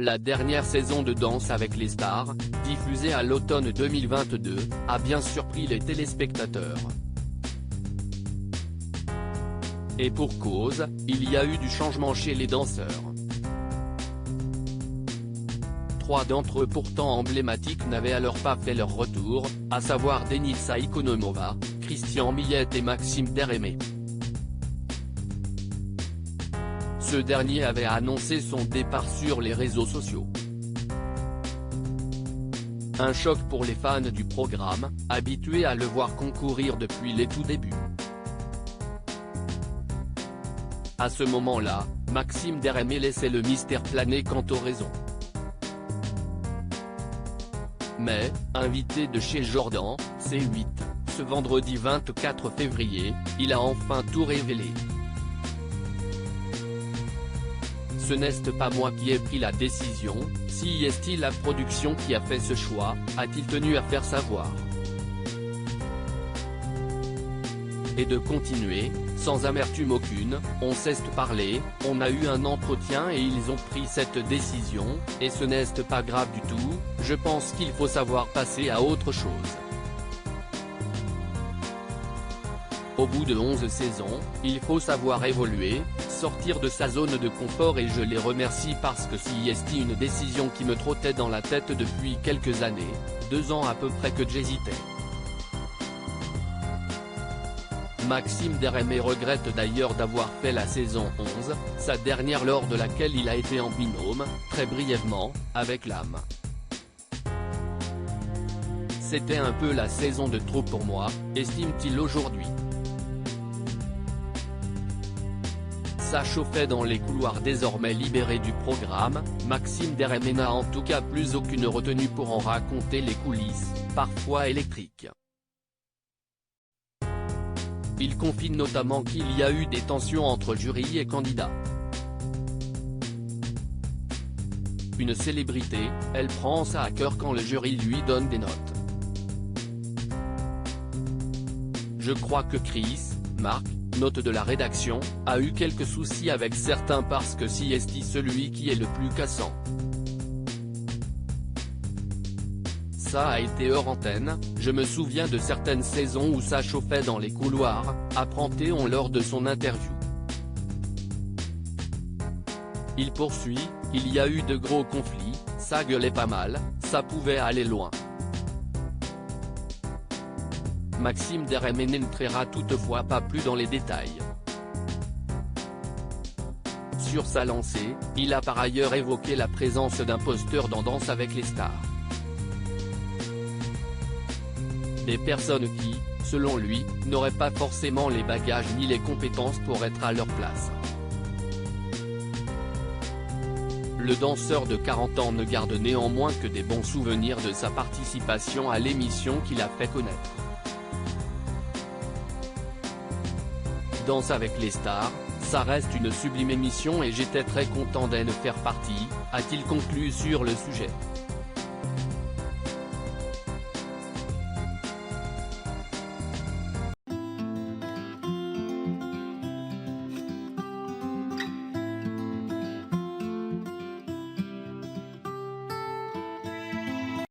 La dernière saison de Danse avec les stars, diffusée à l'automne 2022, a bien surpris les téléspectateurs. Et pour cause, il y a eu du changement chez les danseurs. 3 d'entre eux pourtant emblématiques n'avaient alors pas fait leur retour, à savoir Denisa Ikonomova, Christian Millet et Maxime Deremé. Ce dernier avait annoncé son départ sur les réseaux sociaux. Un choc pour les fans du programme, habitués à le voir concourir depuis les tout débuts. À ce moment-là, Maxime Deremé laissait le mystère planer quant aux raisons. Mais, invité de chez Jordan, C8, ce vendredi 24 février, il a enfin tout révélé. Ce n'est pas moi qui ai pris la décision, si est-il la production qui a fait ce choix, a-t-il tenu à faire savoir. Et de continuer, sans amertume aucune, on s'est parlé, on a eu un entretien et ils ont pris cette décision, et ce n'est pas grave du tout, je pense qu'il faut savoir passer à autre chose. Au bout de 11 saisons, il faut savoir évoluer, sortir de sa zone de confort et je les remercie parce que c'est une décision qui me trottait dans la tête depuis quelques années, 2 ans à peu près que j'hésitais. Maxime Deremé regrette d'ailleurs d'avoir fait la saison 11, sa dernière lors de laquelle il a été en binôme, très brièvement, avec l'âme. C'était un peu la saison de trop pour moi, estime-t-il aujourd'hui. Ça chauffait dans les couloirs désormais libérés du programme, Maxime Deremé n'a en tout cas plus aucune retenue pour en raconter les coulisses, parfois électriques. Il confie notamment qu'il y a eu des tensions entre jury et candidats. Une célébrité, elle prend ça à cœur quand le jury lui donne des notes. Je crois que Chris, Marc, note de la rédaction, a eu quelques soucis avec certains parce que c'est celui qui est le plus cassant. Ça a été hors antenne, je me souviens de certaines saisons où ça chauffait dans les couloirs, apprend Théon lors de son interview. Il poursuit, il y a eu de gros conflits, ça gueulait pas mal, ça pouvait aller loin. Maxime Deremé n'entrera toutefois pas plus dans les détails. Sur sa lancée, il a par ailleurs évoqué la présence d'imposteurs dans Danse avec les stars. Des personnes qui, selon lui, n'auraient pas forcément les bagages ni les compétences pour être à leur place. Le danseur de 40 ans ne garde néanmoins que des bons souvenirs de sa participation à l'émission qu'il a fait connaître. Danse avec les stars, ça reste une sublime émission et j'étais très content d'en faire partie, a-t-il conclu sur le sujet.